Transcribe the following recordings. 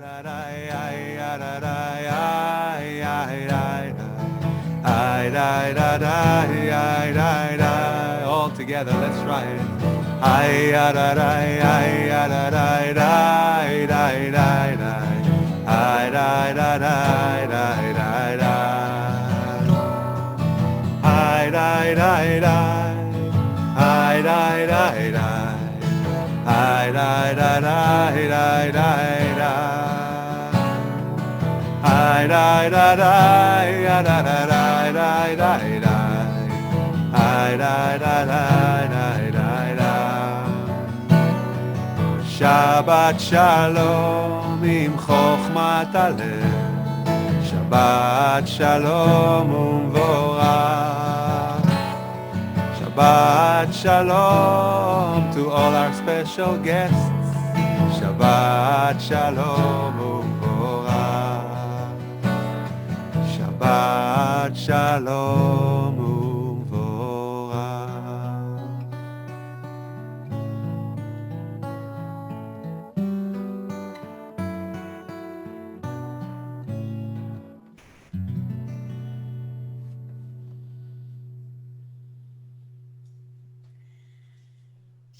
All together, let's try it. Ay da da da ay da da da da da da ay da da da da da da ay da da da ay da da da ay da da da da da ay da da da da da da da da ay da da da da da Shabbat shalom im Chochmat HaLev Shabbat shalom umvorach Shabbat shalom to all our special guests Shabbat shalom umvorach Shabbat shalom umvorach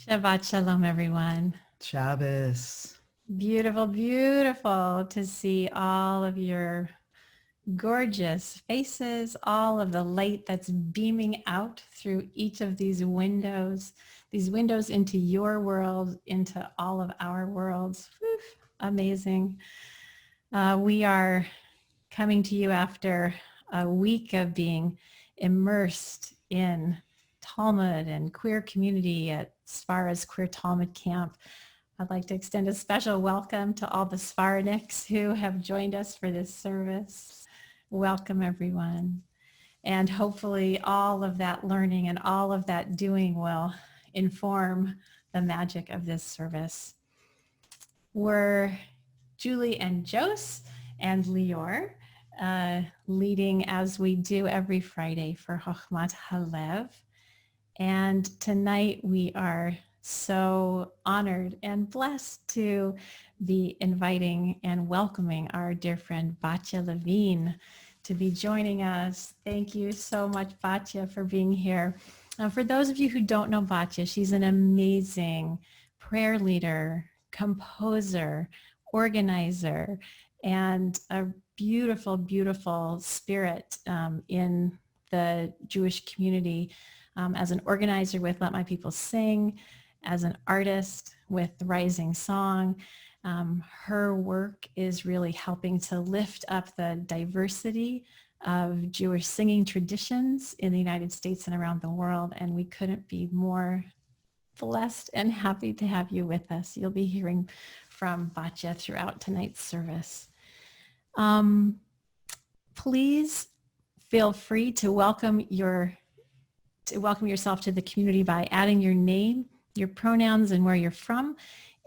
Shabbat shalom, everyone. Shabbos. Beautiful, beautiful to see all of your gorgeous faces, all of the light that's beaming out through each of these windows into your world, into all of our worlds. Whew, amazing. We are coming to you after a week of being immersed in Talmud and queer community at Svara's Queer Talmud Camp. I'd like to extend a special welcome to all the Svarniks who have joined us for this service. Welcome, everyone. And hopefully all of that learning and all of that doing will inform the magic of this service. We're Julie and Jose and Lior, leading as we do every Friday for Chochmat HaLev. And tonight we are so honored and blessed to be inviting and welcoming our dear friend Batya Levine to be joining us. Thank you so much, Batya, for being here. For those of you who don't know Batya, she's an amazing prayer leader, composer, organizer, and a beautiful, beautiful spirit in the Jewish community. As an organizer with Let My People Sing, as an artist with Rising Song. Her work is really helping to lift up the diversity of Jewish singing traditions in the United States and around the world, and we couldn't be more blessed and happy to have you with us. You'll be hearing from Batya throughout tonight's service. Please feel free to welcome yourself to the community by adding your name, your pronouns, and where you're from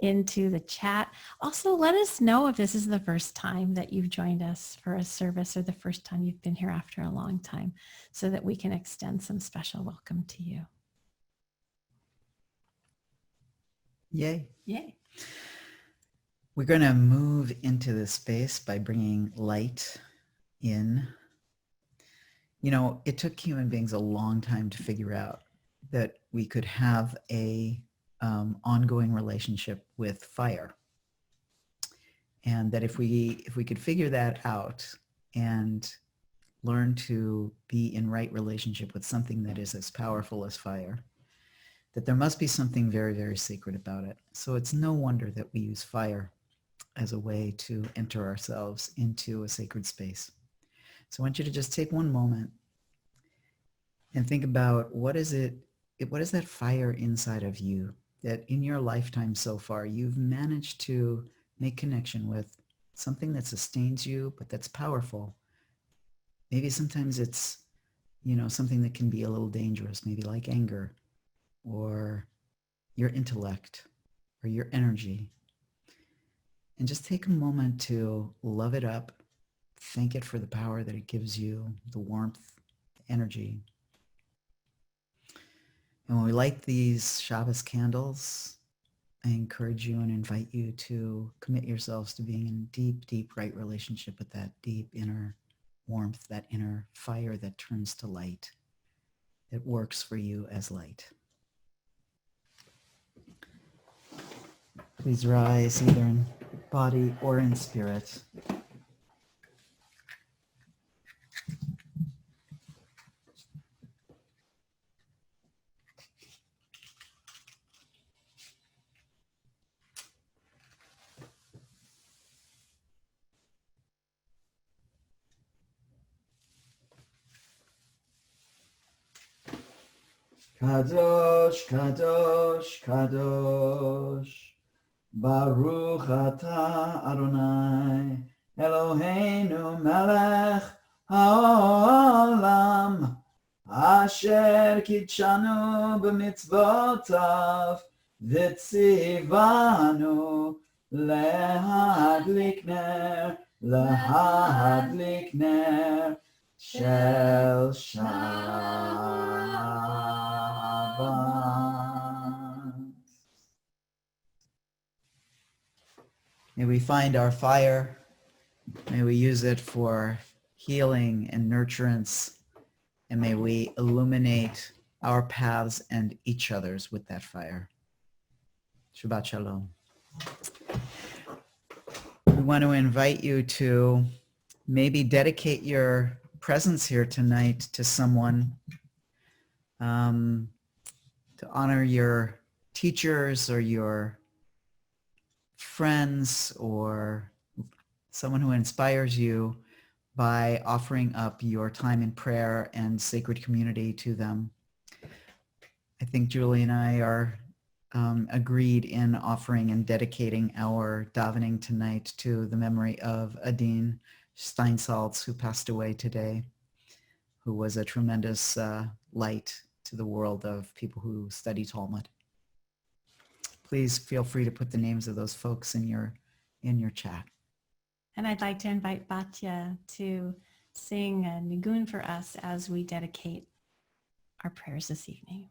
into the chat. Also, let us know if this is the first time that you've joined us for a service or the first time you've been here after a long time so that we can extend some special welcome to you. Yay. Yay. We're going to move into this space by bringing light in. You know, it took human beings a long time to figure out that we could have a ongoing relationship with fire. And that if we could figure that out and learn to be in right relationship with something that is as powerful as fire, that there must be something very, very sacred about it. So it's no wonder that we use fire as a way to enter ourselves into a sacred space. So I want you to just take one moment and think about what is that fire inside of you that in your lifetime so far you've managed to make connection with, something that sustains you, but that's powerful. Maybe sometimes it's, something that can be a little dangerous, maybe like anger or your intellect or your energy. And just take a moment to love it up, thank it for the power that it gives you, the warmth, the energy. And when we light these Shabbos candles, I encourage you and invite you to commit yourselves to being in deep, deep right relationship with that deep inner warmth, that inner fire that turns to light, that works for you as light. Please rise either in body or in spirit. Kadosh, Kadosh, Kadosh, Baruch Atah Adonai, Eloheinu melech haolam, asher kitshanu b'mitzvotav, v'tzivanu להדליק ner shel Shabbat. May we find our fire. May we use it for healing and nurturance. And may we illuminate our paths and each other's with that fire. Shabbat Shalom. We want to invite you to maybe dedicate your presence here tonight to someone, to honor your teachers or your friends or someone who inspires you by offering up your time in prayer and sacred community to them. I think Julie and I are agreed in offering and dedicating our davening tonight to the memory of Adine Steinsaltz, who passed away today, who was a tremendous light to the world of people who study Talmud. Please feel free to put the names of those folks in your chat. And I'd like to invite Batya to sing a nigun for us as we dedicate our prayers this evening.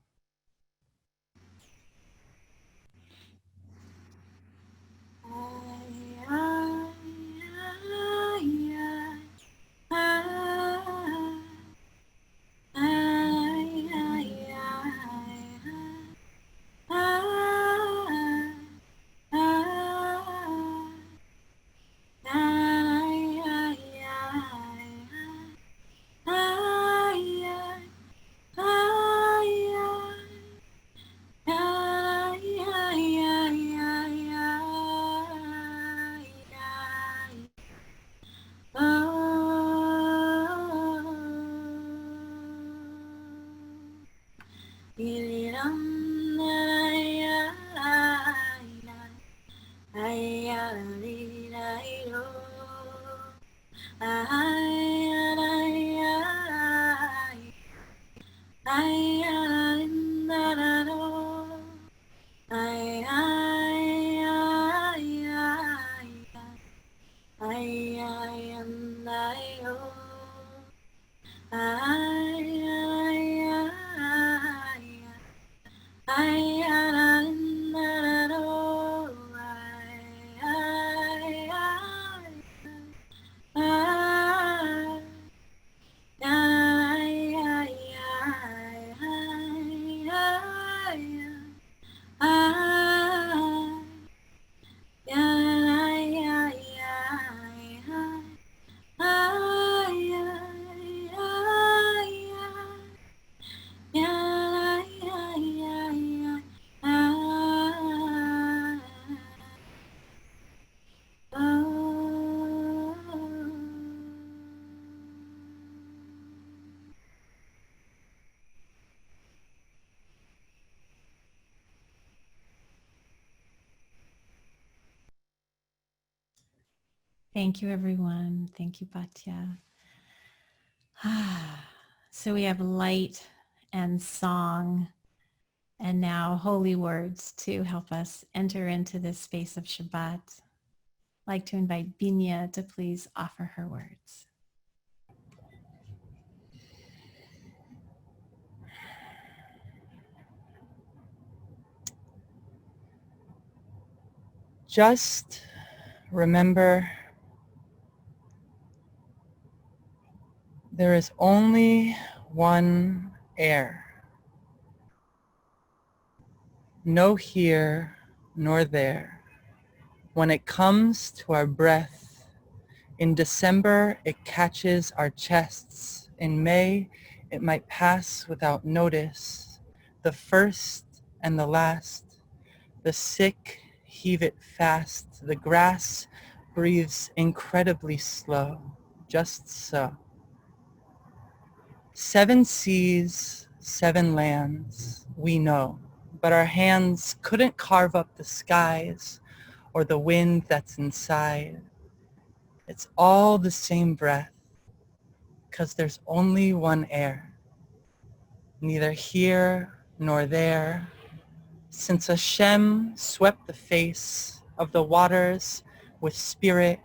Thank you, everyone. Thank you, Batya. So we have light and song and now holy words to help us enter into this space of Shabbat. I'd like to invite Binya to please offer her words. Just remember there is only one air. No here nor there. When it comes to our breath, in December it catches our chests. In May it might pass without notice. The first and the last. The sick heave it fast. The grass breathes incredibly slow. Just so. 7 seas, 7 lands, we know, but our hands couldn't carve up the skies or the wind that's inside. It's all the same breath, 'cause there's only one air, neither here nor there. Since Hashem swept the face of the waters with spirit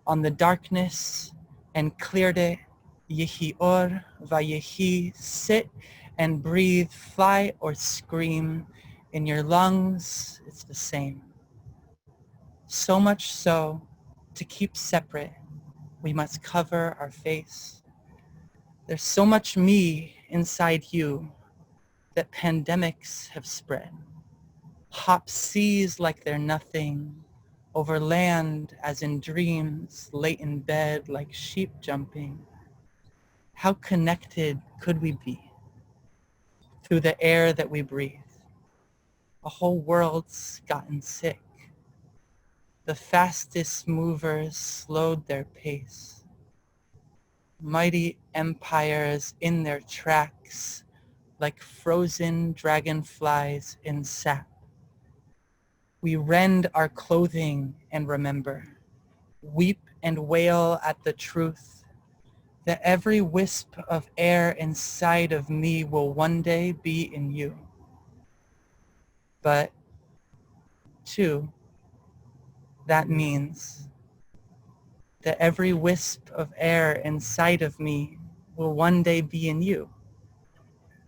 on the darkness and cleared it, Yehi or vayehi, sit and breathe, fly or scream. In your lungs, it's the same. So much so, to keep separate, we must cover our face. There's so much me inside you that pandemics have spread. Hop seas like they're nothing, over land as in dreams, late in bed like sheep jumping. How connected could we be through the air that we breathe? A whole world's gotten sick. The fastest movers slowed their pace. Mighty empires in their tracks, like frozen dragonflies in sap. We rend our clothing and remember, weep and wail at the truth that every wisp of air inside of me will one day be in you. But 2, that means that every wisp of air inside of me will one day be in you.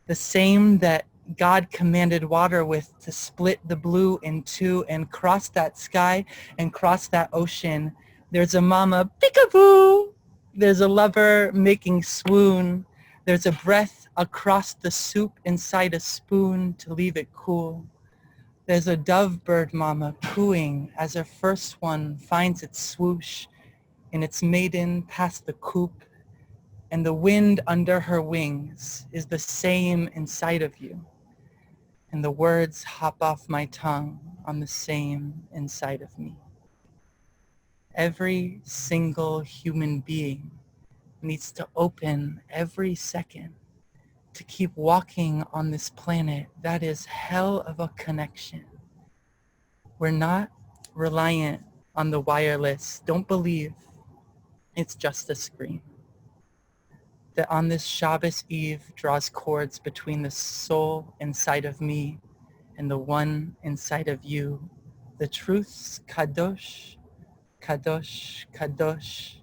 The same that God commanded water with to split the blue in 2 and cross that sky and cross that ocean. There's a mama peekaboo. There's a lover making swoon. There's a breath across the soup inside a spoon to leave it cool. There's a dove bird mama cooing as her first one finds its swoosh in its maiden past the coop, and the wind under her wings is the same inside of you, and the words hop off my tongue on the same inside of me. Every single human being needs to open every second to keep walking on this planet that is hell of a connection. We're not reliant on the wireless. Don't believe it's just a screen. That on this Shabbos Eve draws cords between the soul inside of me and the one inside of you. The truths kadosh, kadosh, kadosh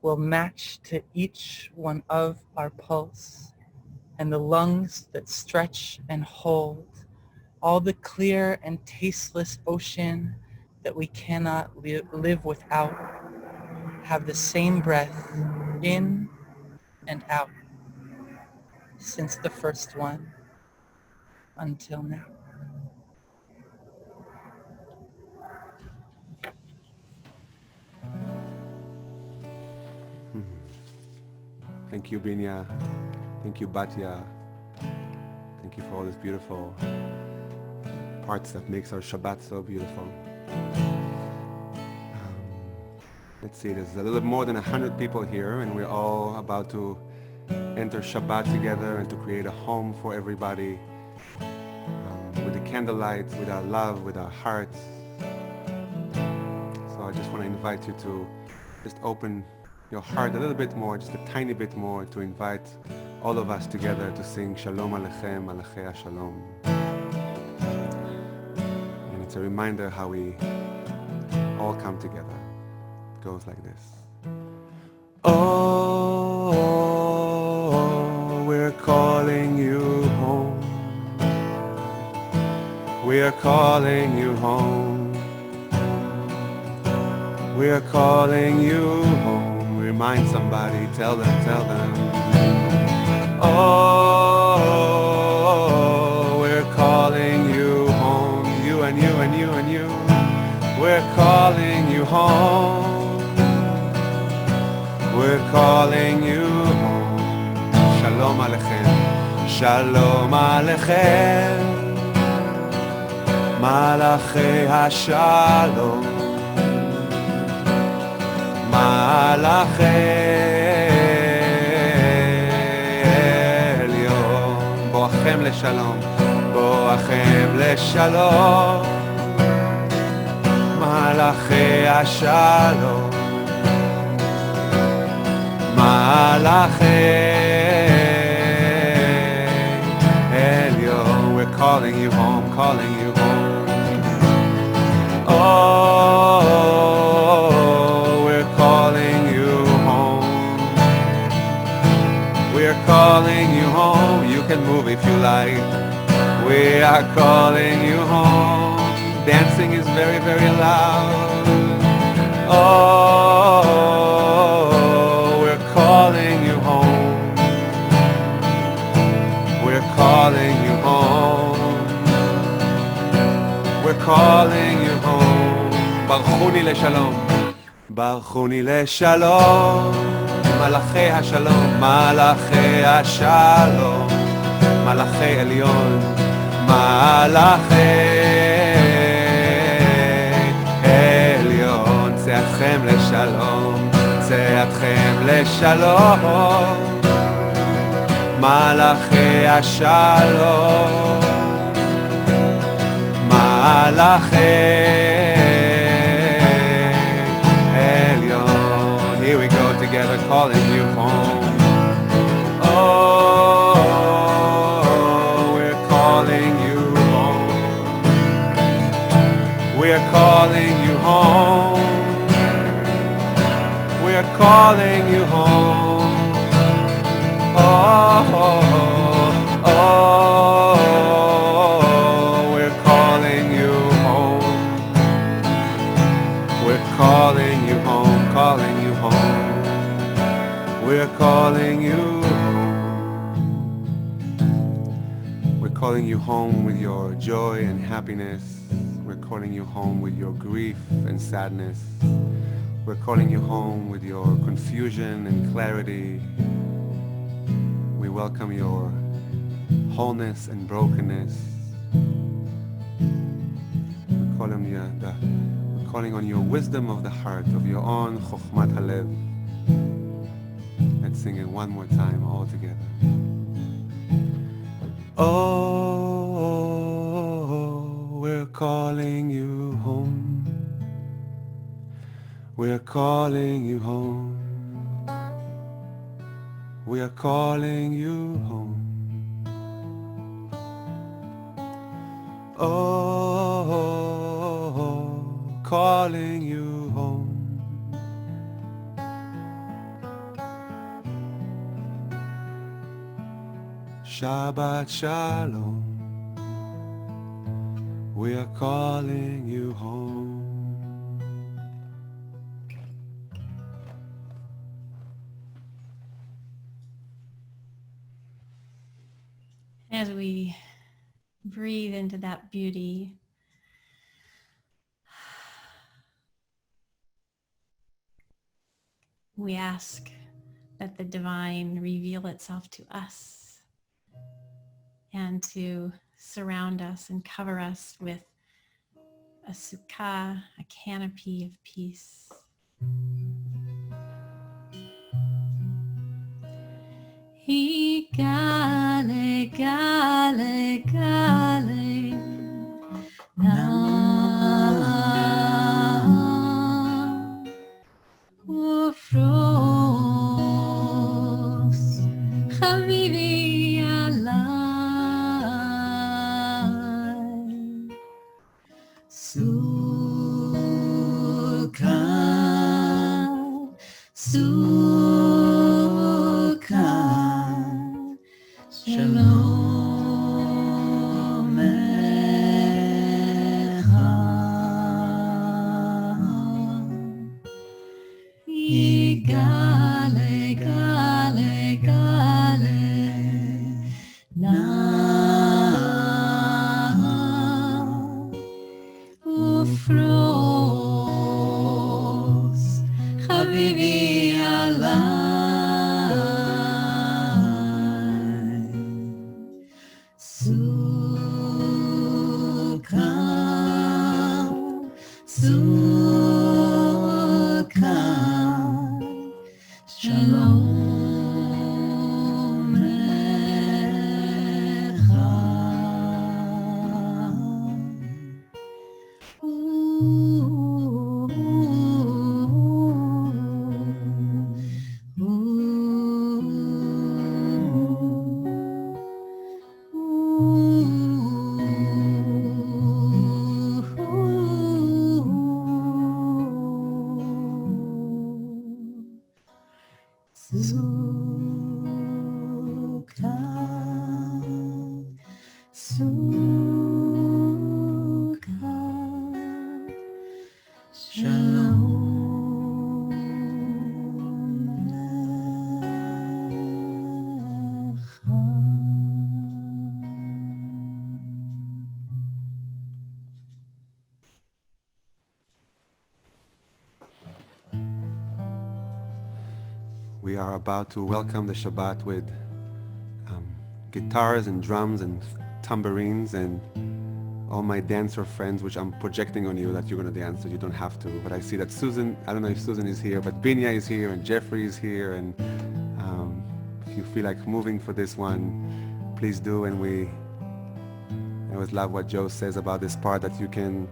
will match to each one of our pulse, and the lungs that stretch and hold all the clear and tasteless ocean that we cannot live without have the same breath in and out since the first one until now. Thank you, Binya. Thank you, Batya. Thank you for all these beautiful parts that makes our Shabbat so beautiful. Let's see, there's a little more than 100 people here, and we're all about to enter Shabbat together and to create a home for everybody with the candlelight, with our love, with our hearts. So I just want to invite you to just open your heart a little bit more, just a tiny bit more, to invite all of us together to sing Shalom Alechem, Alechei Shalom. And it's a reminder how we all come together. It goes like this. Oh, we're calling you home. We're calling you home. We're calling you home. Remind somebody, tell them, tell them. Oh, we're calling you home. You and you and you and you. We're calling you home. We're calling you home. Shalom Aleichem. Shalom Aleichem. Malachi HaShalom. Malachi Elyon. Boachem לשלום. Boachem לשלום. Malachi HaShalom. Malachi Elyon. We're calling you home, calling you home. Oh, we're calling you home. We're calling you home. You can move if you like. We are calling you home. Dancing is very, very loud. Oh, we're calling you home. We're calling you home. We're calling you home. Barchuni לשלום. Barchuni לשלום. מלאכי השלום. מלאכי השלום. מלאכי עליון. מלאכי עליון. צאתכם לשלום. צאתכם לשלום. מלאכי השלום. מלאכי עליון. Here we go together calling you home. Oh, we're calling you home. We're calling you home. We're calling you home. Oh, oh, oh, we're calling you home. We're calling you home, calling you home. We're calling you home. We're calling you home with your joy and happiness. We're calling you home with your grief and sadness. We're calling you home with your confusion and clarity. We welcome your wholeness and brokenness. We're calling on your wisdom of the heart, of your own Chochmat HaLev. Let's sing it one more time, all together. Oh, we're calling you home. We're calling you home. We are calling you home. Oh, calling you home. Shabbat Shalom. We are calling you home. As we breathe into that beauty, we ask that the divine reveal itself to us and to surround us and cover us with a sukkah, a canopy of peace. Gale, gale, gale, na ufros, habibi alay, sukkah, sukkah, shalom echa. gale, gale, gale, now ufros, habibi alay, sukam, sukam, shalom lecha. We are about to welcome the Shabbat with guitars and drums and tambourines and all my dancer friends, which I'm projecting on you that you're going to dance, so you don't have to. But I see that Susan, I don't know if Susan is here, but Binya is here and Jeffrey is here. And if you feel like moving for this one, please do. And I always love what Joe says about this part, that you can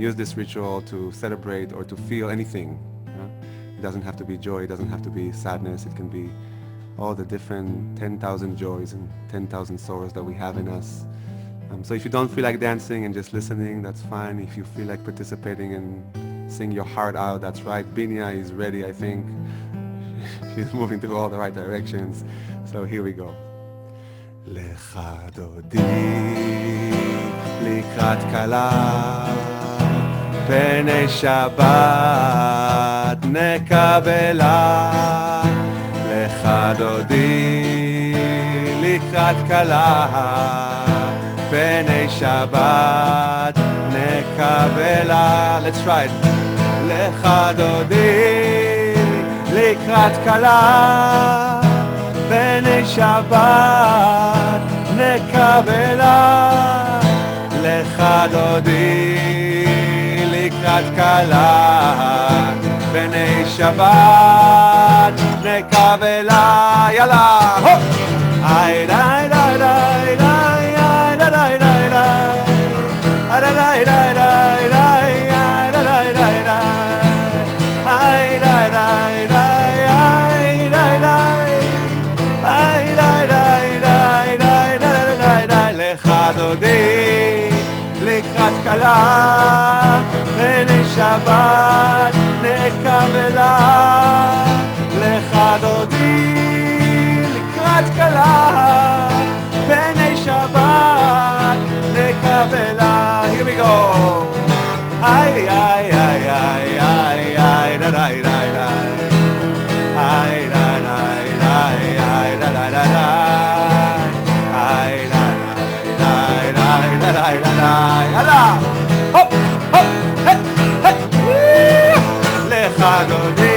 use this ritual to celebrate or to feel anything. It doesn't have to be joy, it doesn't have to be sadness, it can be all the different 10,000 joys and 10,000 sorrows that we have in us. So if you don't feel like dancing and just listening, that's fine. If you feel like participating and sing your heart out, that's right. Binya is ready, I think. She's moving to all the right directions. So here we go. Lecha dodi likrat kala pnei Shabbat nekabela. Lecha dodi likrat kala pnei Shabbat nekabela. Let's try it. Lecha dodi likrat kala pnei Shabbat nekabela. Lecha dodi likrat kala pnei Shabbat nekabela. Yalla, hop! Ay, ay, ay, ay, ay, ay, ay, ay, Lecha dodi likrat kala pnei Shabbat nekabela. Lecha dodi likrat kala pnei Shabbat nekabela. Here we go. Ay, ay, ay, ay, ay, ay, da, da, da, da. Ay, da, da, da, ay, da, da, da, da. Ay, da, da, da, da, da, da, da. Yalla! Hop, hop, hey, hey. Woo! Lecha dodi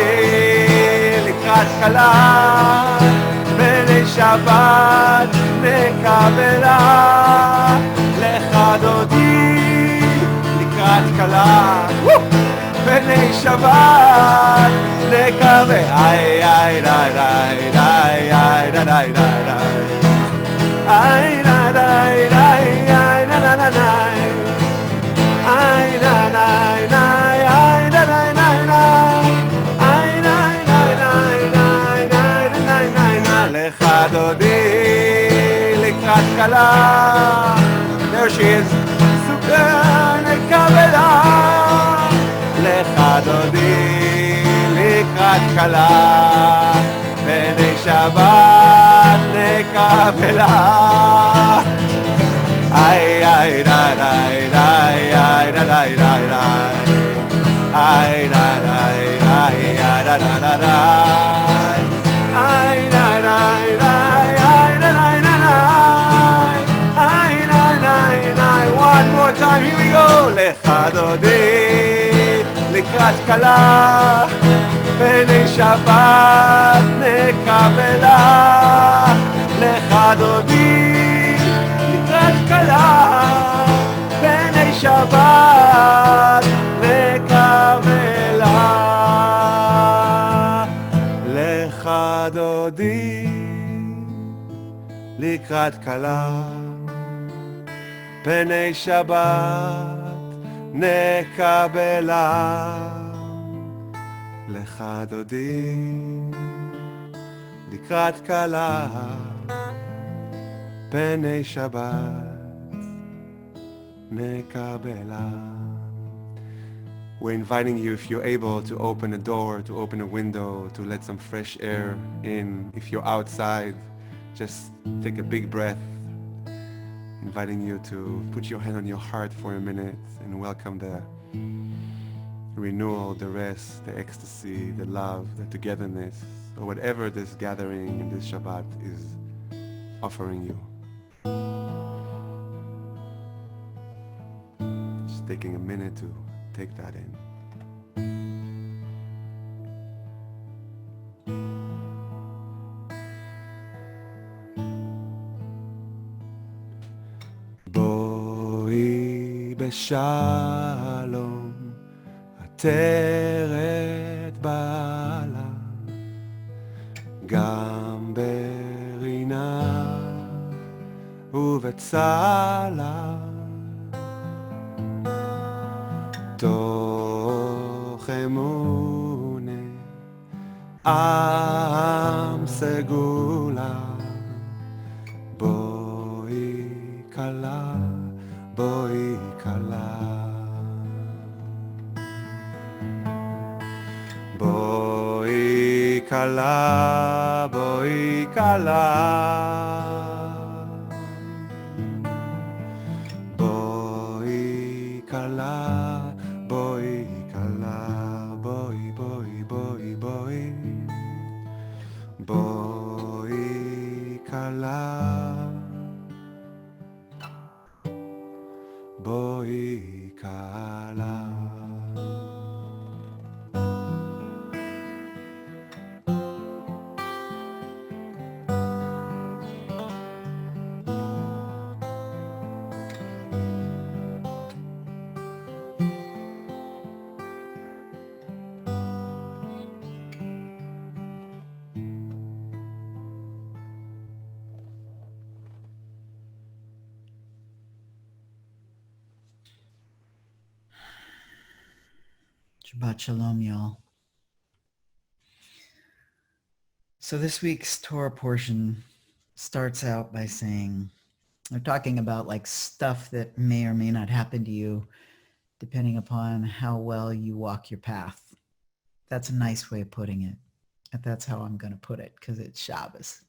likrat kala pnei Shabbat nekabela. Lecha dodi likrat kala pnei Shabbat nekabela. Ay, ay, da, da, da, ay, da, da, da, da. Ay, da, da, da, ay, da, da, da, da. Ay, da, da, da, ay, da, da, da, da. Ay, da, da, da, da, da, da, da, da. Lecha dodi likrat kala. There she is. Super nekabela. Lecha dodi likrat kala pnei Shabbat nekabela. Ay, ay, da, da, da, ay, da, da, da, da. Ay, da, da, da. One more time, here we go. לך דודי לקראת כלה, פני שבת נקבלה. לך דודי לקראת כלה, פני שבת נקבלה. לך דודי לקראת כלה, פני שבת נקבלה. לך דודי לקראת כלה, פני שבת נקבלה. We're inviting you, if you're able, to open a door, to open a window, to let some fresh air in. If you're outside, just take a big breath. Inviting you to put your hand on your heart for a minute and welcome the renewal, the rest, the ecstasy, the love, the togetherness, or whatever this gathering in this Shabbat is offering you. Just taking a minute to take that in. בואי בשלום, עטרת בעלה, גם ברינה ובצלה, תוך אמונה עם סגולה. בואי כלה, בואי כלה, בואי כלה, בואי כלה, בואי כלה, בואי כלה, בואי בואי בואי בואי, בואי כלה, בואי כלה. Shabbat Shalom, y'all. So this week's Torah portion starts out by saying, they're talking about like stuff that may or may not happen to you depending upon how well you walk your path. That's a nice way of putting it. And that's how I'm going to put it because it's Shabbos.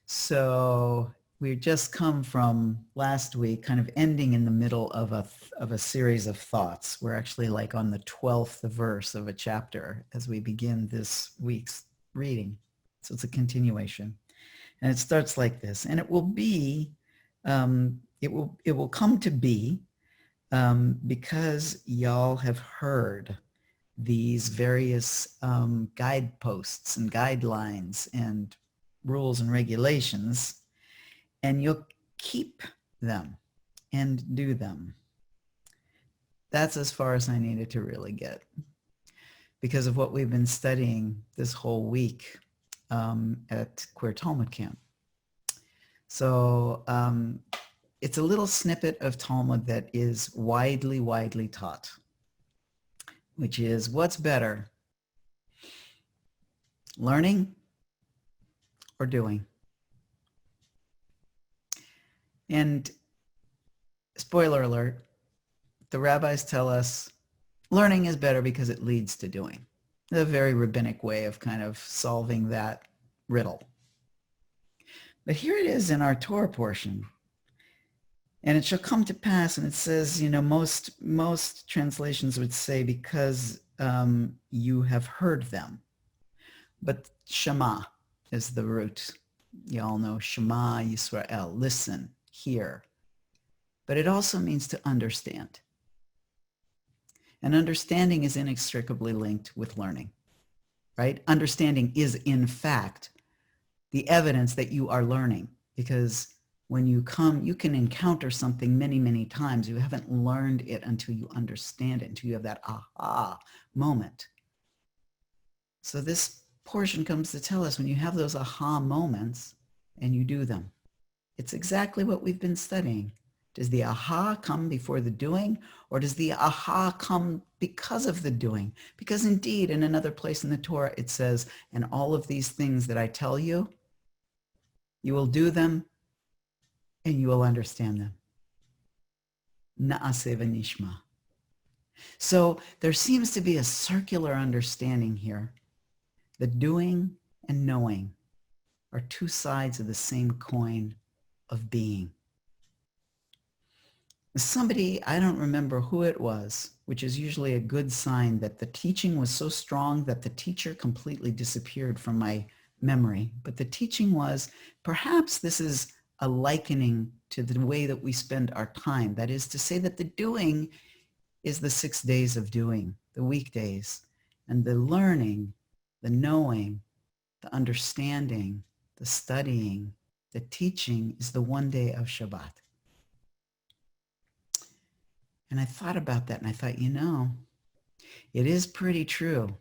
So we just come from last week kind of ending in the middle of a series of thoughts. We're actually like on the 12th verse of a chapter as we begin this week's reading. So it's a continuation. And it starts like this. And it will be, it will come to be because y'all have heard these various guideposts and guidelines and rules and regulations, and you'll keep them and do them. That's as far as I needed to really get because of what we've been studying this whole week at Queer Talmud Camp. So it's a little snippet of Talmud that is widely taught, which is what's better, learning or doing? And spoiler alert, the rabbis tell us learning is better because it leads to doing. A very rabbinic way of kind of solving that riddle. But here it is in our Torah portion. And it shall come to pass, and it says, you know, most translations would say because you have heard them. But Shema is the root. You all know Shema Yisrael, listen, hear. But it also means to understand. And understanding is inextricably linked with learning, right? Understanding is, in fact, the evidence that you are learning, because when you come, you can encounter something many, many times. You haven't learned it until you understand it, until you have that aha moment. So this portion comes to tell us when you have those aha moments and you do them, it's exactly what we've been studying. Does the aha come before the doing, or does the aha come because of the doing? Because indeed, in another place in the Torah, it says, and all of these things that I tell you, you will do them and you will understand them. Na'aseh v'nishma. So there seems to be a circular understanding here. The doing and knowing are two sides of the same coin of being. Somebody, I don't remember who it was, which is usually a good sign that the teaching was so strong that the teacher completely disappeared from my memory. But the teaching was, perhaps this is a likening to the way that we spend our time. That is to say that the doing is the 6 days of doing, the weekdays, and the learning, the knowing, the understanding, the studying, the teaching is the one day of Shabbat. And I thought about that and I thought, it is pretty true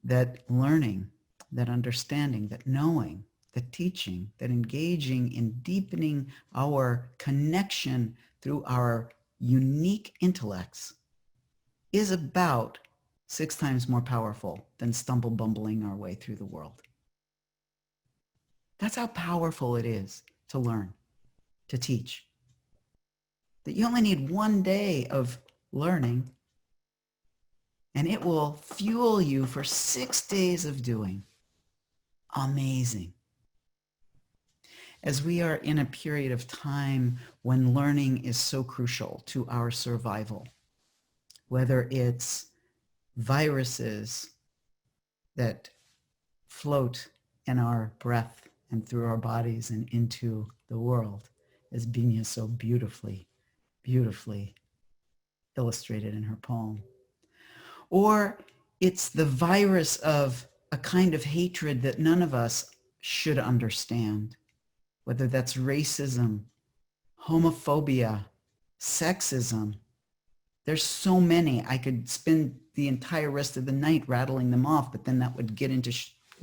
that learning, that understanding, that knowing, that teaching, that engaging in deepening our connection through our unique intellects is about 6 times more powerful than bumbling our way through the world. That's how powerful it is to learn, to teach. That you only need 1 day of learning and it will fuel you for 6 days of doing. Amazing. As we are in a period of time when learning is so crucial to our survival, whether it's viruses that float in our breath and through our bodies and into the world, as Binya so beautifully illustrated in her poem. Or it's the virus of a kind of hatred that none of us should understand, whether that's racism, homophobia, sexism. There's so many. I could spend the entire rest of the night rattling them off, but then that would get into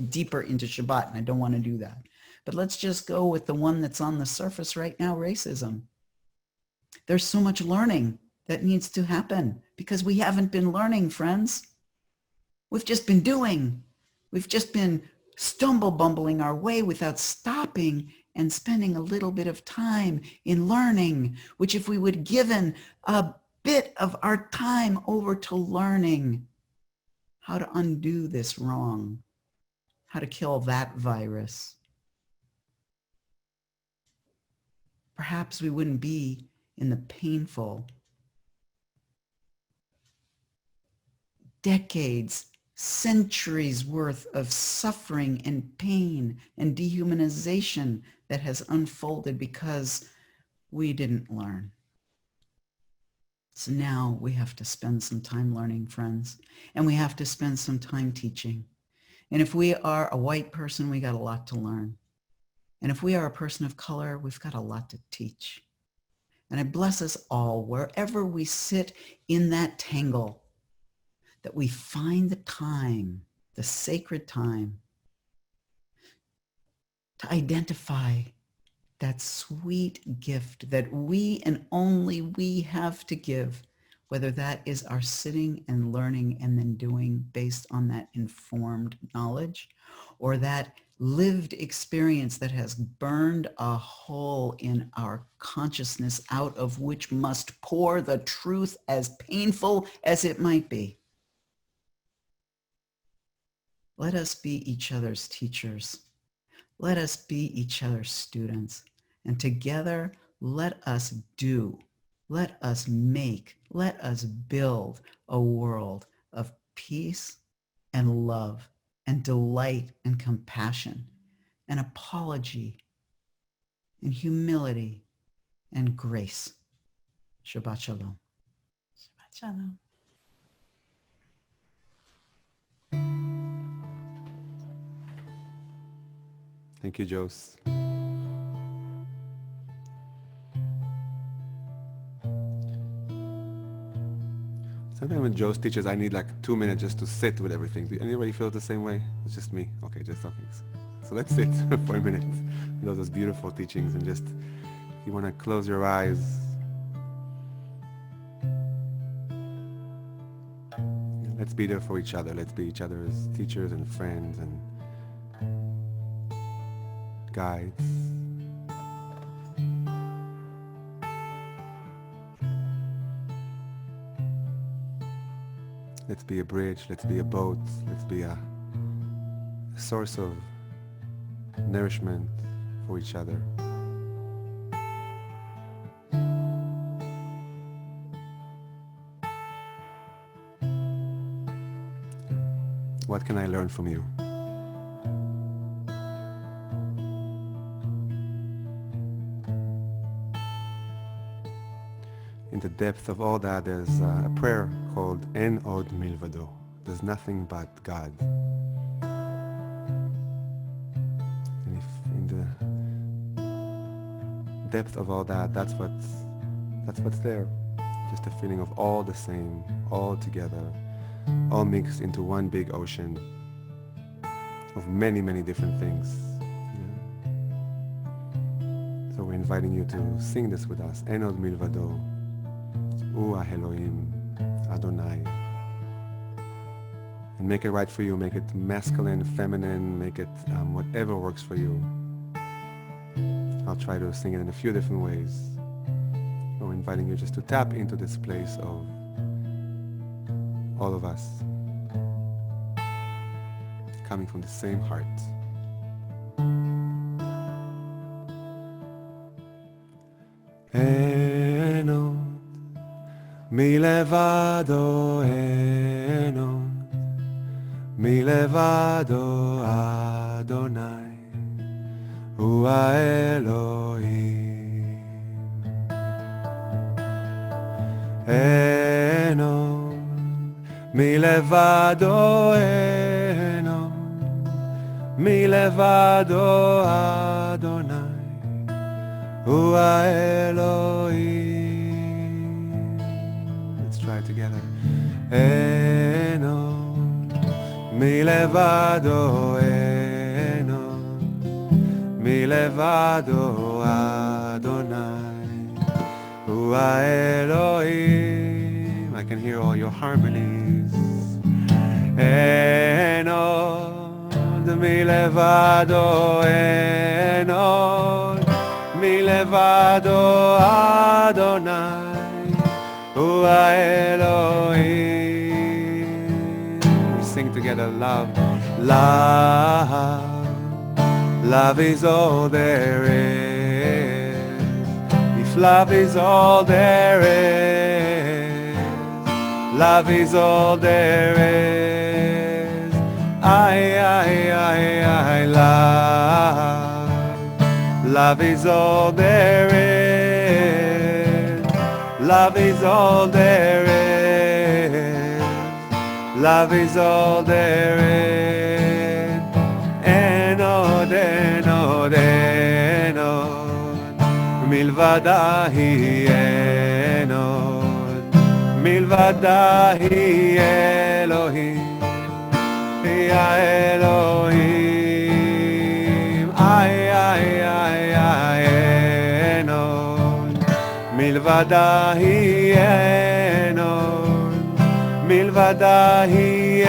deeper into Shabbat, and I don't want to do that. But let's just go with the one that's on the surface right now, racism. There's so much learning that needs to happen because we haven't been learning, friends. We've just been doing. We've just been bumbling our way without stopping and spending a little bit of time in learning, which if we would given a bit of our time over to learning how to undo this wrong, how to kill that virus, perhaps we wouldn't be in the painful decades, centuries worth of suffering and pain and dehumanization that has unfolded because we didn't learn. So now we have to spend some time learning, friends, and we have to spend some time teaching. And if we are a white person, we got a lot to learn. And if we are a person of color, we've got a lot to teach. And I bless us all, wherever we sit in that tangle, that we find the time, the sacred time, to identify that sweet gift that we and only we have to give, whether that is our sitting and learning and then doing based on that informed knowledge, or that lived experience that has burned a hole in our consciousness out of which must pour the truth, as painful as it might be. Let us be each other's teachers. Let us be each other's students. And together, let us do, let us make, let us build a world of peace and love and delight and compassion and apology and humility and grace. Shabbat Shalom. Shabbat Shalom. Thank you, Jose. Sometimes when Jose teaches, I need like 2 minutes just to sit with everything. Do anybody feel the same way? It's just me. Okay, just talking. So let's sit for a minute with those beautiful teachings, and just, if you want to close your eyes, let's be there for each other. Let's be each other's teachers and friends and guides. Let's be a bridge, let's be a boat, let's be a source of nourishment for each other. What can I learn from you? In the depth of all that, there's a prayer called En Od Milvado. There's nothing but God. And if in the depth of all that, that's what's there. Just a feeling of all the same, all together, all mixed into one big ocean of many, many different things. Yeah. So we're inviting you to sing this with us. En Od Milvado. Hu Elohim, Adonai. And make it right for you. Make it masculine, feminine, make it whatever works for you. I'll try to sing it in a few different ways. We're inviting you just to tap into this place of all of us coming from the same heart. Eno Milevado Eno, Milevado Adonai, Hu Elohim. Eno, Milevado Eno, Milevado Adonai, Hu Elohim. Try it together. Eno, Milevado Eno, Milevado Adonai, Hu Elohim. I can hear all your harmonies. Eno, Milevado Eno, Milevado Adonai, Hu Elohim. We sing together, love, love, love is all there is. If love is all there is, love is all there is. I love, love is all there is. Love is all there is. Love is all there is. Enod, enod, enod. Milvada hi enod. Milvada hi Elohim. Ya Elohim. Ay, enod. Milvada hi enon, milvada hi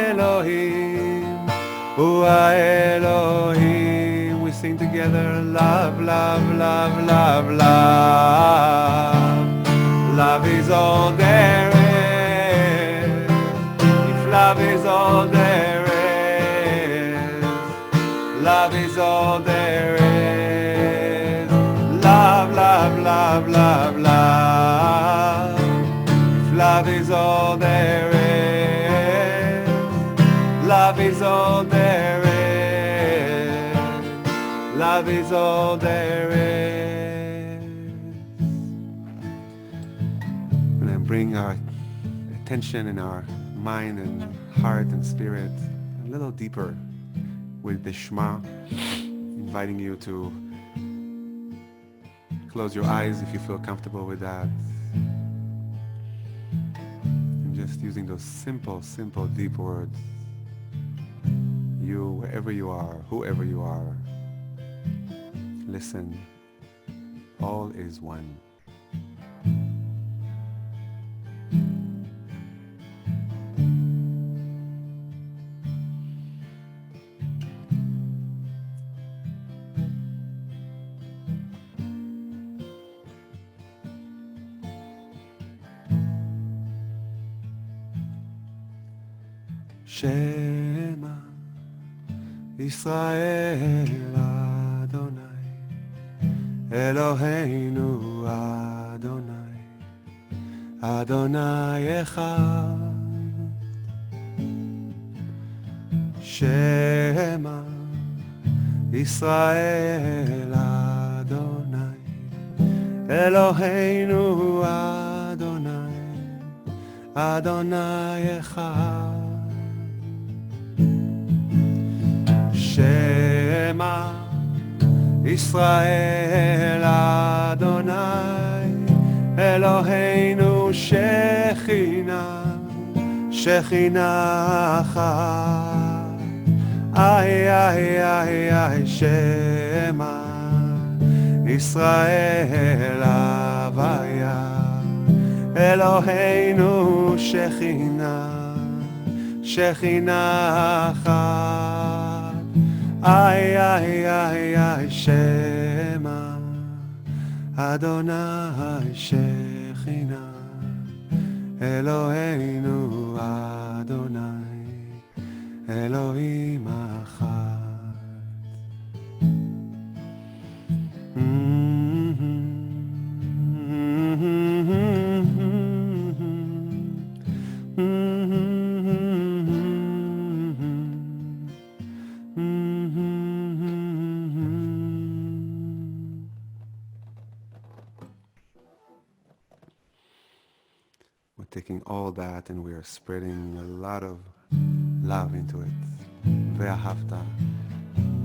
Elohim, Hu Elohim. We sing together, love, love, love, love, love. Love is all there is. If love is all there is, love is all there is. Love, love, love, love, love. If love is all there is. love is all there is. And then bring our attention in our mind and heart and spirit a little deeper with the Shema, inviting you to close your eyes if you feel comfortable with that. And just using those simple, deep words. You, wherever you are, whoever you are, listen. All is one. Shema Yisrael Adonai Eloheinu Adonai Adonai Echad. Shema Yisrael Adonai Eloheinu Adonai Adonai Echad. Shema Yisrael Adonai Eloheinu Shechina Achad. Ay ay ay ay Shema Yisrael Havaya Eloheinu Shechina Achad. Ay ay ay ay Shema Adonai Shechina Eloheinu Adonai Elohim Echad. We're taking all that and we are spreading a lot of love into it. ואהבת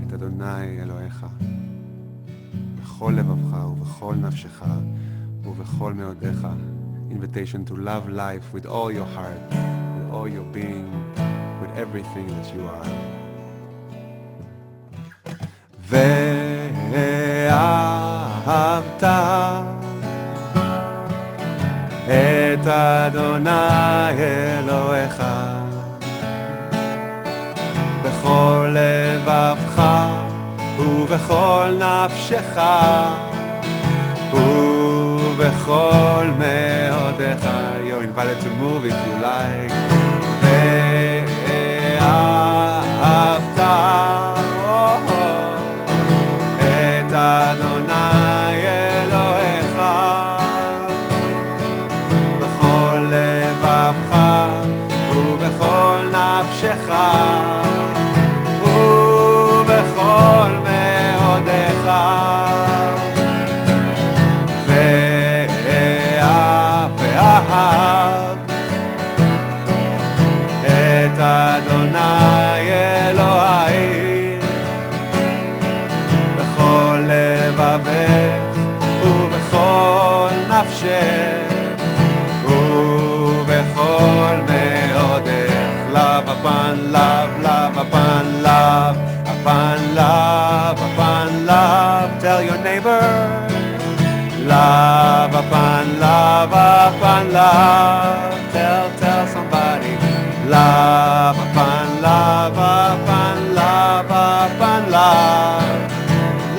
את אדוני אלוהיך בכל לבבך ובכל נפשך ובכל מאודיך. Invitation to love life with all your heart, with all your being, with everything that you are. ואהבת את אדוני אלוהיך בכל לבבך ובכל נפשך ובכל מאודיך. You're invited to move if you like. ואהבת את אדוני אלוהיך בכל לבבך ובכל נפשך ובכל מאודיך. ואהב את אדוני אלוהי בכל לבבך ובכל נפשך ובכל מאודך. Love upon love, love upon love, upon love, upon love. Tell your neighbor. Love upon love, upon love. Tell somebody. Love upon love, upon love, upon love.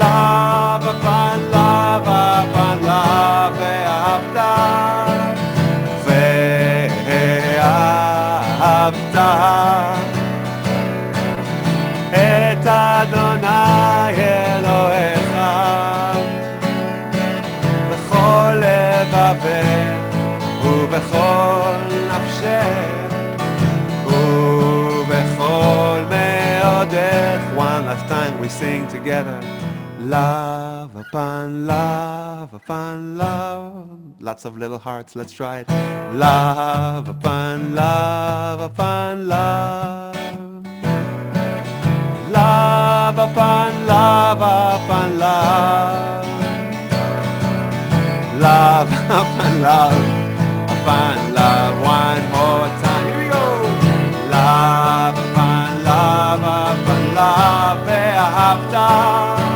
Love upon love, upon love. ואהבת את אדוני אלוהיך בכל לבבך ובכל נפשך ובכל מאודך. One last time we sing together. Love upon love upon love. Lots of little hearts, let's try it. Love upon love upon love. Love upon love upon love. Love upon love upon love. One more time. Here we go. Love upon love upon love. Ve'ahavta.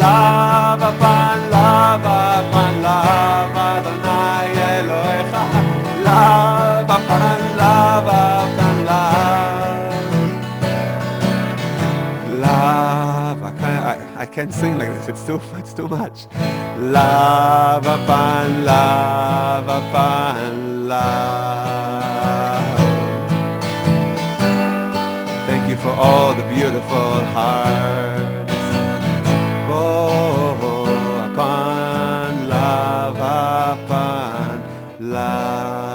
Love upon love upon love. Adonai Elohecha. Love upon love upon love. Love. I can't sing like this. It's too much. Love upon love upon love. Thank you for all the beautiful hearts. Oh, upon love upon love.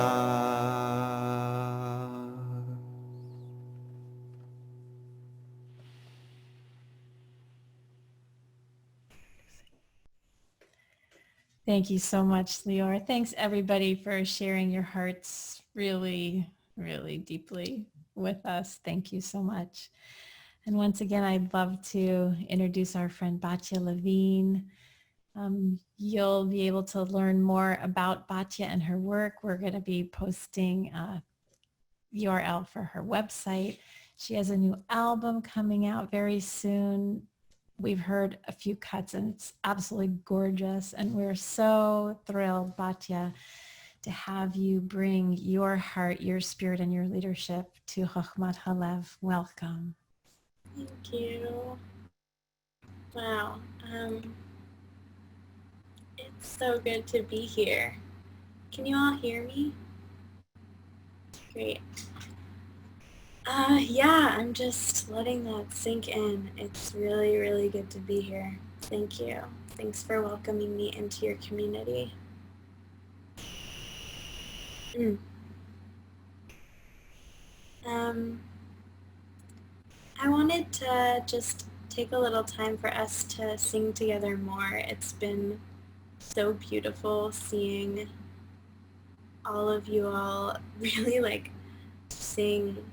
Thank you so much, Lior. Thanks everybody for sharing your hearts really, really deeply with us. Thank you so much. And once again, I'd love to introduce our friend Batya Levine. You'll be able to learn more about Batya and her work. We're going to be posting a URL for her website. She has a new album coming out very soon. We've heard a few cuts and it's absolutely gorgeous. And we're so thrilled, Batya, to have you bring your heart, your spirit, and your leadership to Chochmat HaLev. Welcome. Thank you. Wow. It's so good to be here. Can you all hear me? Great. Yeah, I'm just letting that sink in. It's really, really good to be here. Thank you. Thanks for welcoming me into your community. I wanted to just take a little time for us to sing together more. It's been so beautiful seeing all of you all really sing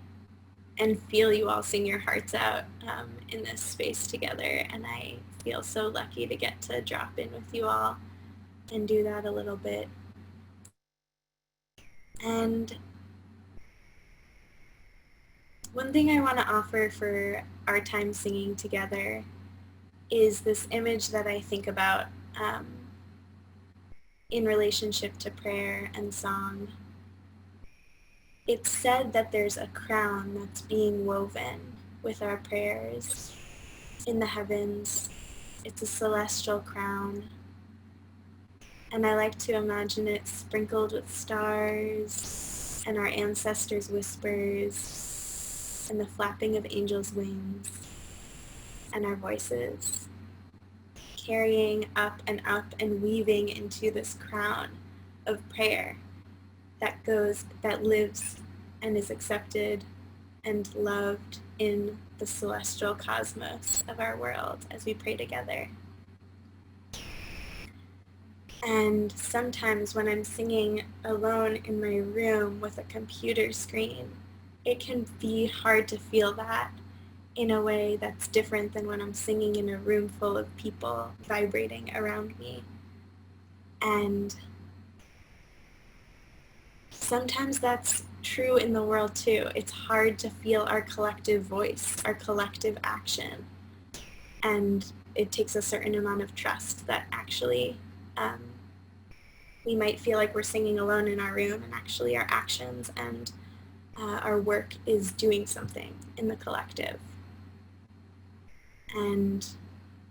and feel you all sing your hearts out in this space together. And I feel so lucky to get to drop in with you all and do that a little bit. And one thing I want to offer for our time singing together is this image that I think about in relationship to prayer and song. It's said that there's a crown that's being woven with our prayers in the heavens. It's a celestial crown. And I like to imagine it sprinkled with stars and our ancestors' whispers and the flapping of angels' wings and our voices, carrying up and weaving into this crown of prayer that lives and is accepted and loved in the celestial cosmos of our world as we pray together. And sometimes when I'm singing alone in my room with a computer screen, it can be hard to feel that in a way that's different than when I'm singing in a room full of people vibrating around me. And sometimes that's true in the world too. It's hard to feel our collective voice, our collective action. And it takes a certain amount of trust that actually we might feel like we're singing alone in our room, and actually our actions and our work is doing something in the collective. And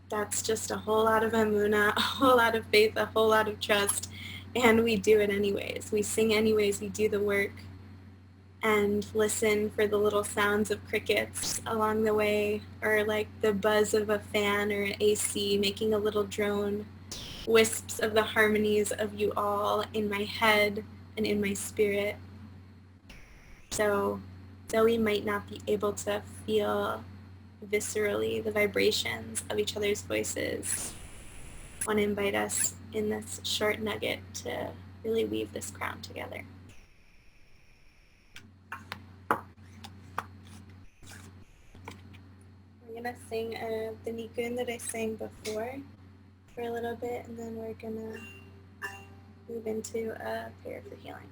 that's just a whole lot of emunah, a whole lot of faith, a whole lot of trust, and we do it anyways. We sing anyways, we do the work, and listen for the little sounds of crickets along the way, or like the buzz of a fan or an AC making a little drone, wisps of the harmonies of you all in my head and in my spirit. So though we might not be able to feel viscerally the vibrations of each other's voices, I want to invite us in this short nugget to really weave this crown together. We're going to sing the Nikun that I sang before for a little bit, and then we're going to move into a prayer for healing.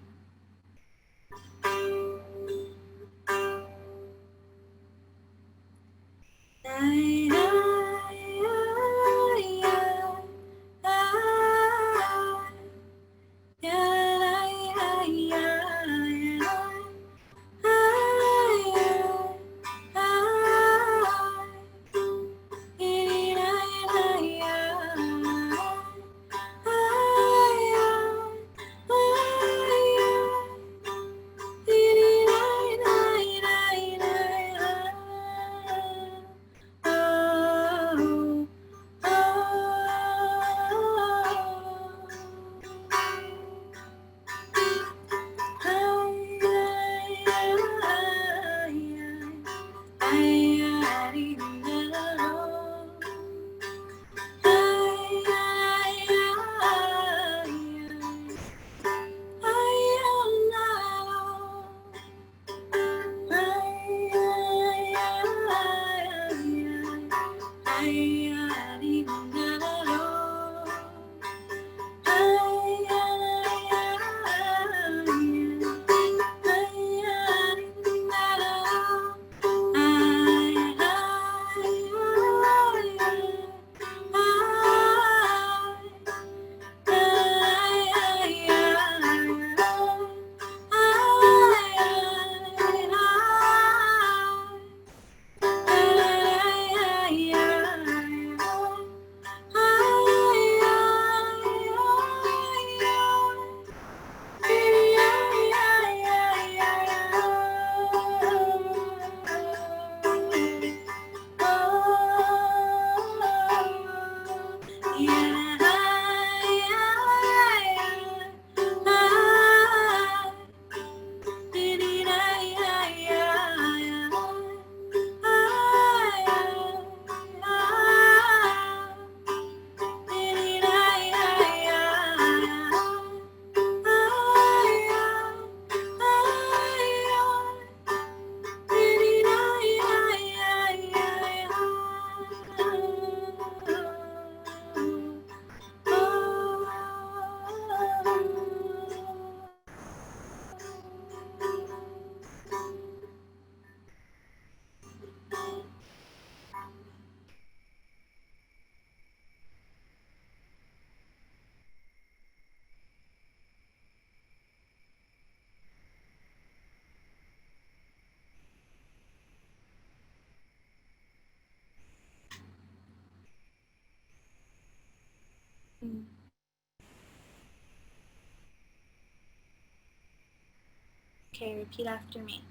Okay, repeat after me.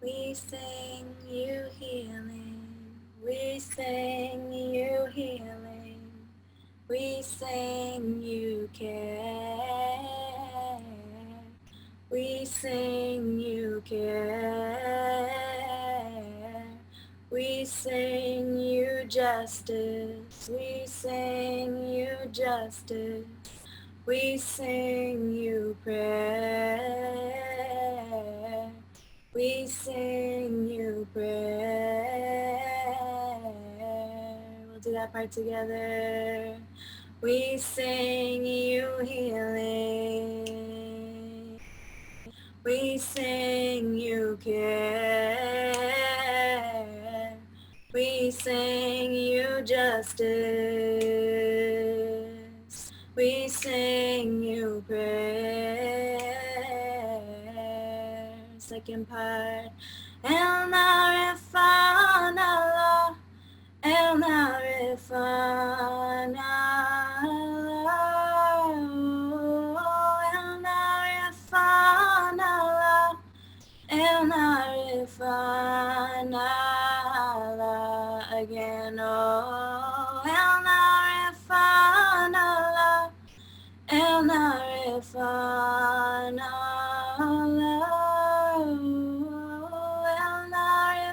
We sing you healing. We sing you healing. We sing you care. We sing you care. We sing you justice. We sing you justice. We sing you prayer. We sing you prayer. We'll do that part together. We sing you healing. We sing you care. We sing you justice. We sing you prayer. Second part. El Narifan Allah. El Narifan Allah. El Narifan Allah. El Narifan Allah. Again, oh, El Narifan Allah. El Narifan Allah. El Narifan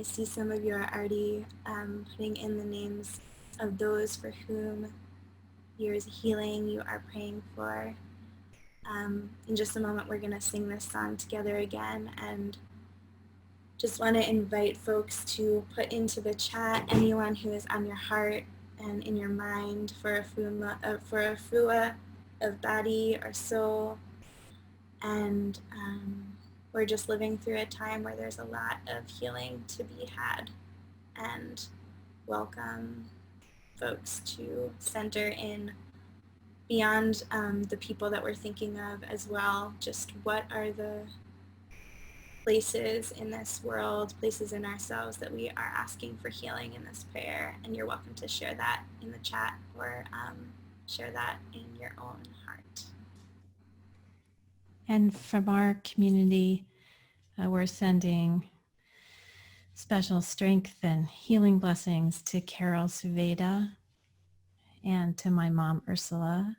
I see some of you are already putting in the names of those for whom your healing you are praying for. In just a moment, we're going to sing this song together again, and just want to invite folks to put into the chat anyone who is on your heart and in your mind for a refuah of body or soul. And we're just living through a time where there's a lot of healing to be had, and welcome folks to center in beyond the people that we're thinking of as well. Just what are the places in this world, places in ourselves that we are asking for healing in this prayer? And you're welcome to share that in the chat or share that in your own heart. And from our community, we're sending special strength and healing blessings to Carol Suveda and to my mom, Ursula,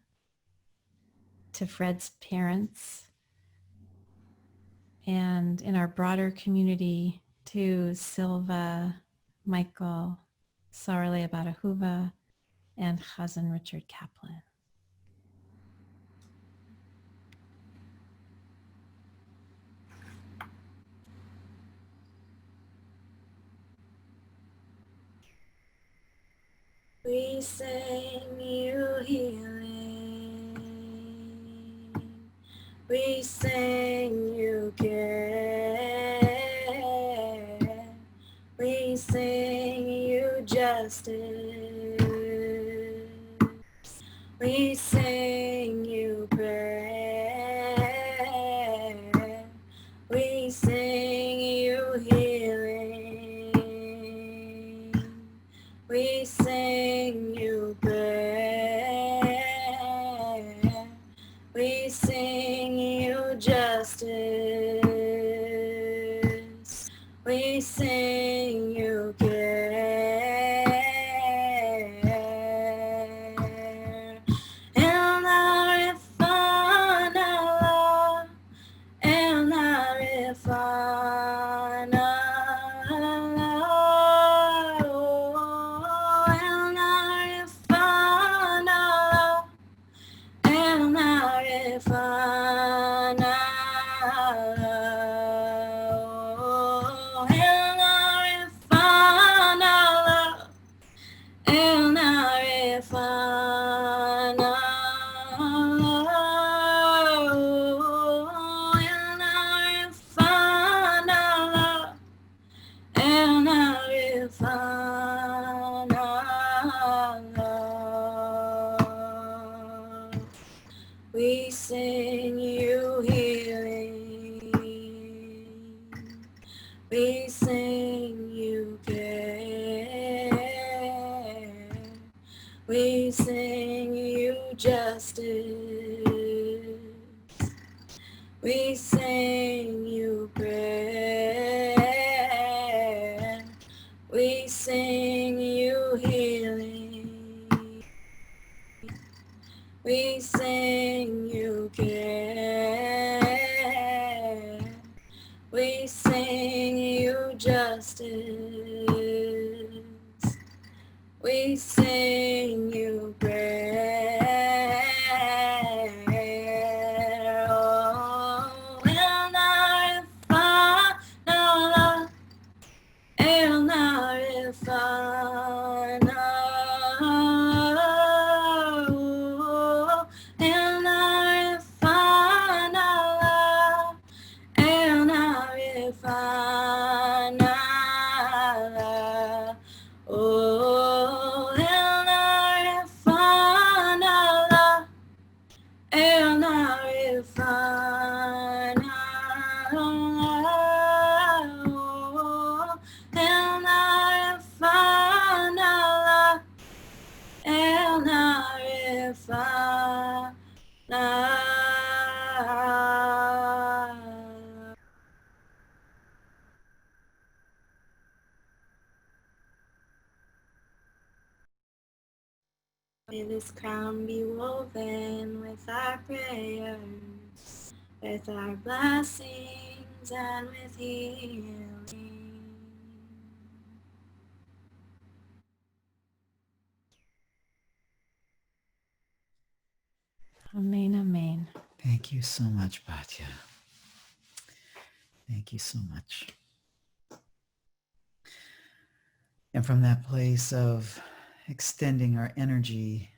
to Fred's parents, and in our broader community to Silva, Michael, Sarale Barahuva, and Chazan Richard Kaplan. We sing you healing, we sing you care, we sing you justice, we sing you prayer, we sing you healing, we sing you prayer, we sing you justice, we sing you care. El Arifana, El Arifana, El Arifana, El Arifana, El Arifana, El Arifana, we sing you healing, we sing you care, we sing you justice, we sing you prayer, we sing you healing, we sing you care, we sing you justice, we sing you prayer. Oh, El Arifana, El Arifana, El Arifana, oh, El Arifana, El Arifana, oh, El Arifana, El Arifana. May this crown be woven with our prayers, with our blessings and with healing. Amen, amen. Thank you so much, Batya. Thank you so much. And from that place of extending our energy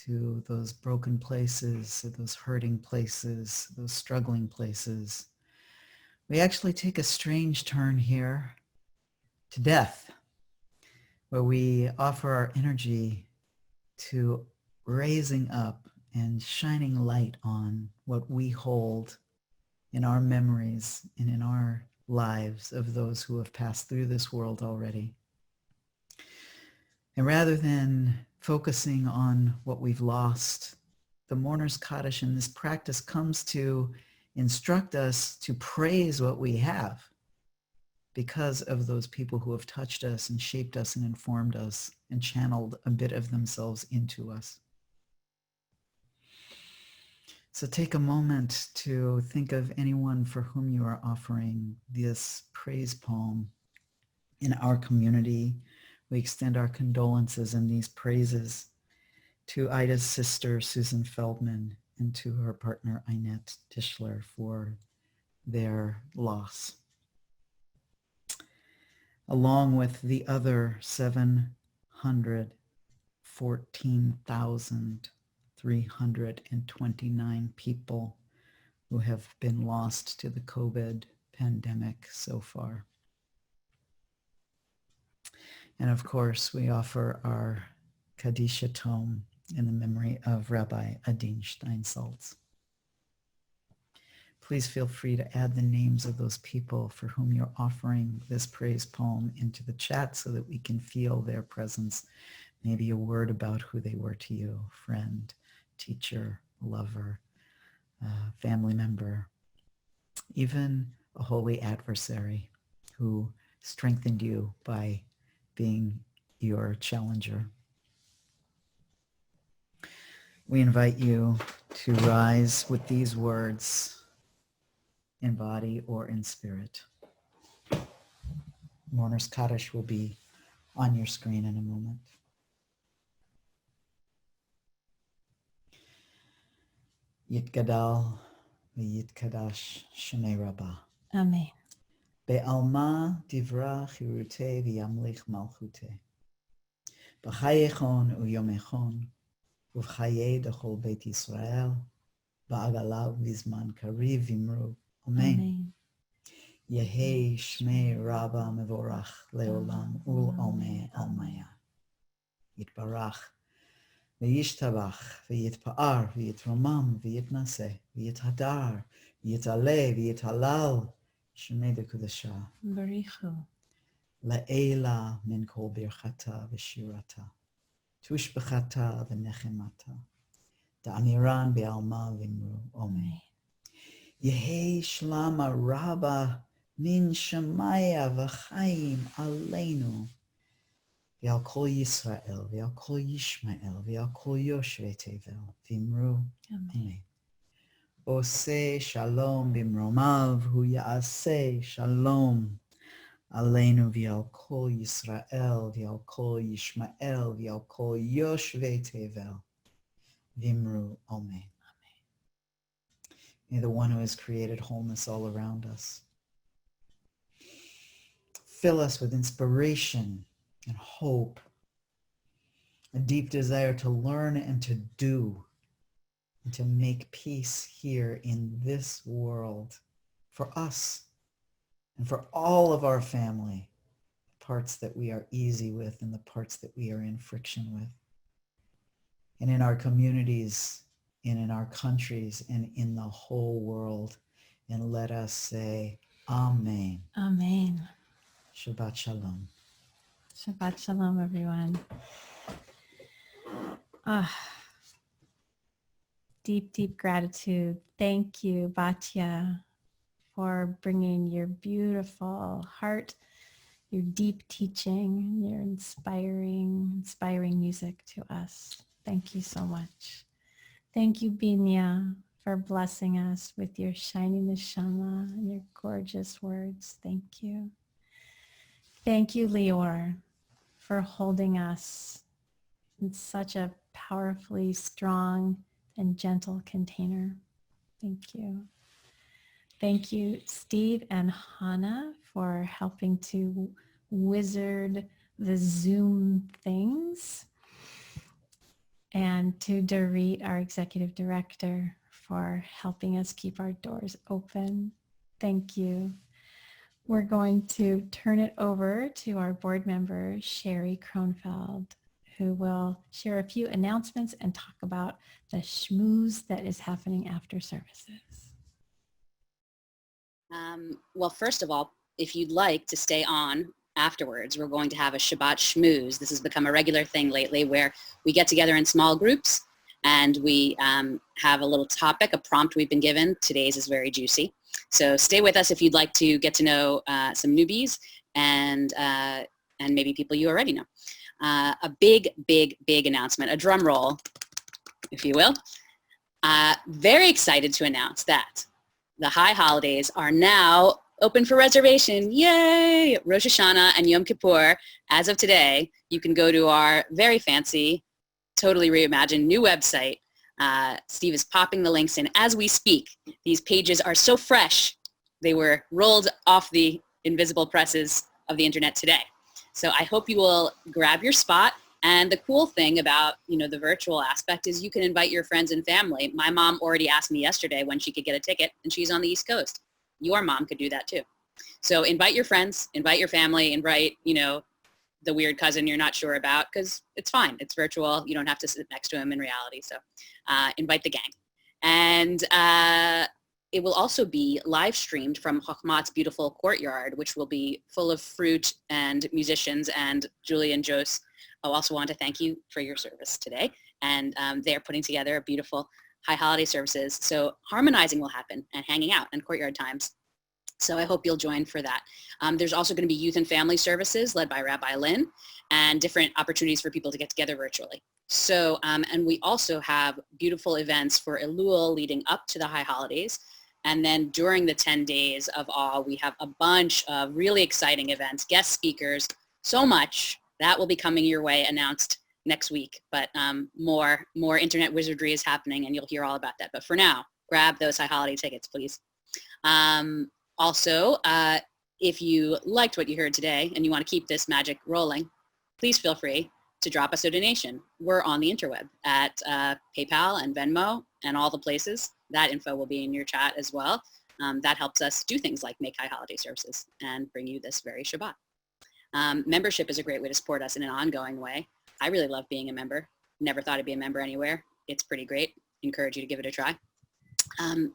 to those broken places, those hurting places, those struggling places, we actually take a strange turn here to death, where we offer our energy to raising up and shining light on what we hold in our memories and in our lives of those who have passed through this world already. And rather than focusing on what we've lost, the Mourner's Kaddish in this practice comes to instruct us to praise what we have because of those people who have touched us and shaped us and informed us and channeled a bit of themselves into us. So take a moment to think of anyone for whom you are offering this praise poem. In our community, we extend our condolences and these praises to Ida's sister, Susan Feldman, and to her partner, Inette Tischler, for their loss. Along with the other 714,329 people who have been lost to the COVID pandemic so far. And of course, we offer our Kadisha tome in the memory of Rabbi Adin Steinsaltz. Please feel free to add the names of those people for whom you're offering this praise poem into the chat so that we can feel their presence. Maybe a word about who they were to you, friend, teacher, lover, family member, even a holy adversary who strengthened you by being your challenger. We invite you to rise with these words in body or in spirit. Mourner's Kaddish will be on your screen in a moment. Yitgadal v'yitkadash Shnei Rabbah. Amen. Be'alma divra chirute v'yamlich malchute. B'chayechon u'yomechon uv'chaye dechol Beit Yisrael ba'agalav v'zman kariv v'imru. Amen. Yehi Shmei Rabba Mevorach Leolam Ul Almei Almaya. Yitbarach V'yishtabach V'yitpa'ar V'yitromam V'yitnase V'yithadar V'yitale V'yithalal Shmei Dekudasha Barichu. La'ela Min Kol Birchata V'shirata Tushbechata V'nechemata Da'amiran Be'alma V'imru. Amen. Yehi Shlama Rabba Min Shemaya V'chaim Aleinu V'al Kol Yisrael V'al Kol Yishmael V'al Kol Yoshvei Tevel V'imru. Amen. Oseh Shalom B'mromav Hu Ya'aseh Shalom Aleinu V'al Kol Yisrael V'al Kol Yishmael V'al Kol Yoshvei Tevel V'imru. Amen. May the one who has created wholeness all around us fill us with inspiration and hope, a deep desire to learn and to do, and to make peace here in this world for us and for all of our family, the parts that we are easy with and the parts that we are in friction with, and in our communities and in our countries and in the whole world. And let us say, Amen. Amen. Shabbat Shalom. Shabbat Shalom, everyone. Deep, deep gratitude. Thank you, Batya, for bringing your beautiful heart, your deep teaching, your inspiring music to us. Thank you so much. Thank you, Binya, for blessing us with your shining neshama and your gorgeous words. Thank you. Thank you, Lior, for holding us in such a powerfully strong and gentle container. Thank you. Thank you, Steve and Hannah, for helping to wizard the Zoom things. And to Dorit, our executive director, for helping us keep our doors open. Thank you. We're going to turn it over to our board member, Sherry Kronfeld, who will share a few announcements and talk about the schmooze that is happening after services. Well, first of all, if you'd like to stay on afterwards, we're going to have a Shabbat schmooze. This has become a regular thing lately where we get together in small groups and we have a little topic, a prompt we've been given. Today's is very juicy. So stay with us if you'd like to get to know some newbies and maybe people you already know. A big announcement, a drum roll, if you will. Very excited to announce that the high holidays are now open for reservation. Yay! Rosh Hashanah and Yom Kippur. As of today, you can go to our very fancy, totally reimagined new website. Steve is popping the links in as we speak. These pages are so fresh. They were rolled off the invisible presses of the internet today. So I hope you will grab your spot. And the cool thing about, the virtual aspect is you can invite your friends and family. My mom already asked me yesterday when she could get a ticket, and she's on the East Coast. Your mom could do that too. So invite your friends, invite your family, invite, the weird cousin you're not sure about, because it's fine. It's virtual. You don't have to sit next to him in reality. So invite the gang. And it will also be live streamed from Chochmat's beautiful courtyard, which will be full of fruit and musicians. And Julie and Jose, I also want to thank you for your service today. And they're putting together a beautiful high holiday services. So harmonizing will happen and hanging out and courtyard times. So I hope you'll join for that. There's also going to be youth and family services led by Rabbi Lynn and different opportunities for people to get together virtually. So, and we also have beautiful events for Elul leading up to the high holidays. And then during the 10 days of awe, we have a bunch of really exciting events, guest speakers, so much that will be coming your way, announced next week. But more internet wizardry is happening, and you'll hear all about that. But for now, grab those high holiday tickets, please. Also, if you liked what you heard today and you want to keep this magic rolling, please feel free to drop us a donation. We're on the interweb at PayPal and Venmo and all the places. That info will be in your chat as well. That helps us do things like make high holiday services and bring you this very Shabbat. Membership is a great way to support us in an ongoing way. I really love being a member. Never thought I'd be a member anywhere. It's pretty great. Encourage you to give it a try.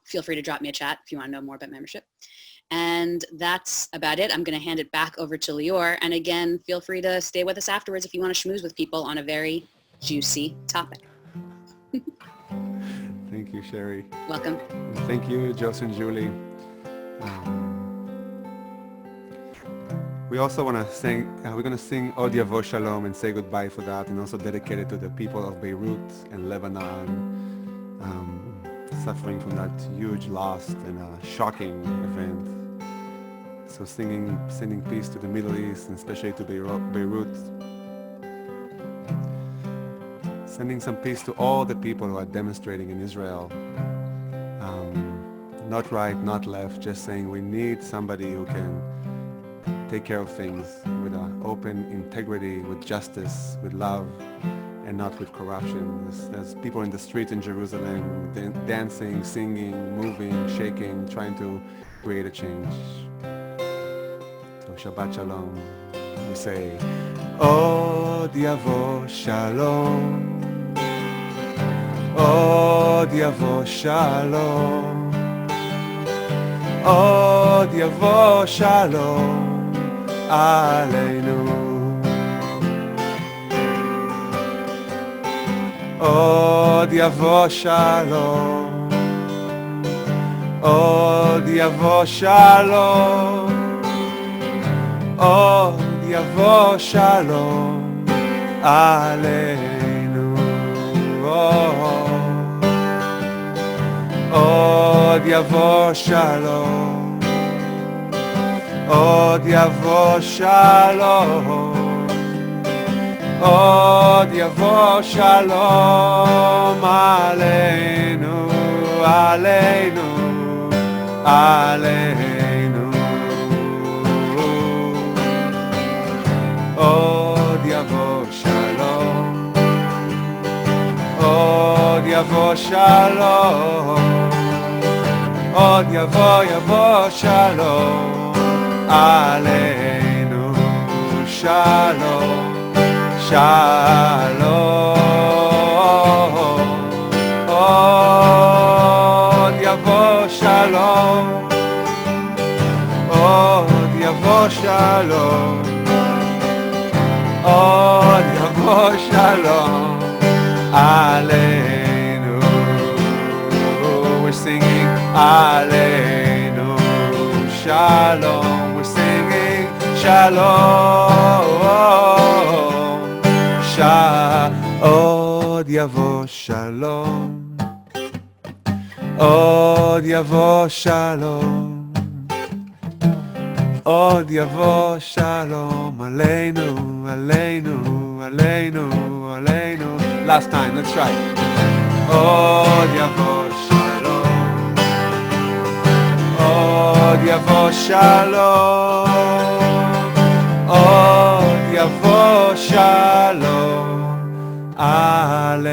Feel free to drop me a chat if you want to know more about membership. And that's about it. I'm going to hand it back over to Lior. And again, feel free to stay with us afterwards if you want to schmooze with people on a very juicy topic. Thank you, Sherry. Welcome. And thank you, Jose and Julie. We also want to sing, we're going to sing Od Yavo Shalom and say goodbye for that, and also dedicate it to the people of Beirut and Lebanon, suffering from that huge loss and a shocking event. So sending peace to the Middle East, and especially to Beirut. Sending some peace to all the people who are demonstrating in Israel. Not right, not left, just saying we need somebody who can take care of things with open integrity, with justice, with love, and not with corruption. There's people in the streets in Jerusalem dancing, singing, moving, shaking, trying to create a change. So Shabbat Shalom. We say, Od Yavo Shalom, Od Yavo Shalom, Od Yavo Shalom Aleinu. Od Yavo Shalom, Od Yavo Shalom, Od Yavo Shalom Aleinu. Od Yavo Shalom, Od Yavo Shalom, Od יבוא שלום עלינו, עלינו, עלינו. עוד יבוא שלום, עוד יבוא שלום, עוד יבוא שלום עלינו, שלום, שלום. עוד יבוא שלום, עוד יבוא שלום, עוד יבוא שלום עלינו. We're singing עלינו שלום. We're singing שלום. עוד יבוא שלום, עוד יבוא שלום, עוד יבוא שלום עלינו, עלינו, עלינו, עלינו. Last time, let's try. עוד יבוא שלום, עוד יבוא שלום, עוד יבוא שלום עלינו.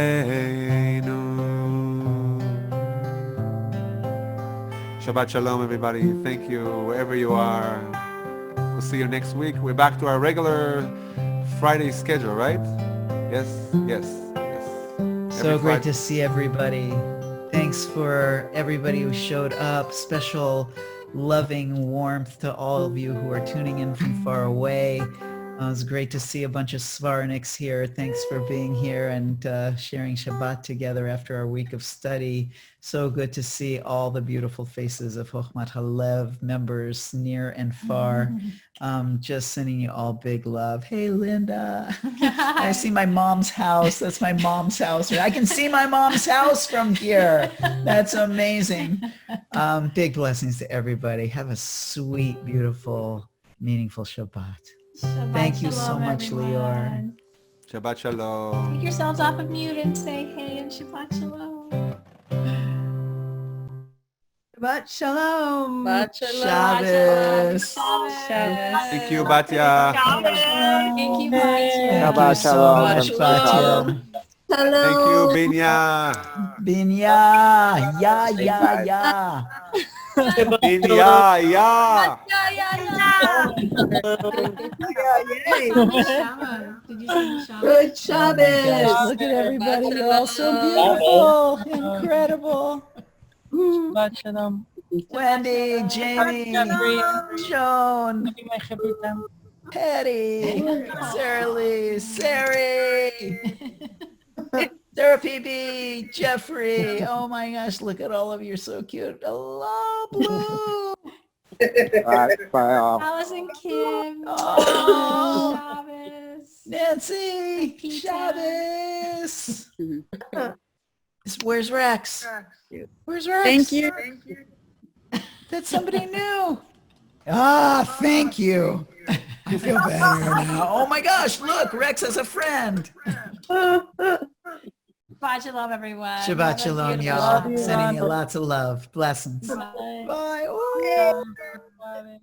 Shabbat shalom, everybody. Thank you wherever you are. We'll see you next week. We're back to our regular Friday schedule, right? Yes, yes, yes. So great to see everybody. Thanks for everybody who showed up. Special loving warmth to all of you who are tuning in from far away. It was great to see a bunch of Svarniks here. Thanks for being here and sharing Shabbat together after our week of study. So good to see all the beautiful faces of Chochmat HaLev members near and far. Just sending you all big love. Hey, Linda. I see my mom's house. That's my mom's house. I can see my mom's house from here. That's amazing. Big blessings to everybody. Have a sweet, beautiful, meaningful Shabbat. Shabbat Thank you so shalom, much, Lior. everyone. Shabbat shalom. Take yourselves off of mute and say hey and Shabbat shalom. Shabbat shalom. Shabbat shalom. Shabbos. Shabbos. Thank you, Batya. Thank you, Batya. Shabbat shalom. shalom. Thank you, Binya. Binya. Ya, ya, ya. Binya, ya. Did you sing Shabbat? Good Shabbos. Look at everybody. You're all so beautiful. Incredible. Shabbat shalom. Wendy, Jamie, Joan, Patty, Sarah Lee, Sari, Sarah PB, Jeffrey. Oh my gosh, look at all of you. You're so cute. Hello, Blue. Allison Kim. Oh. Shabbos. Nancy, Peter. Shabbos. Where's Rex? Where's Rex? Thank you. That's somebody new. Ah, thank you. I feel better now. Oh my gosh, look, Rex has a friend. Shabbat shalom, everyone. Shabbat Have a shalom, beautiful y'all. Shabbos. Sending you lots of love. Blessings. Bye. Bye. Oh. Bye.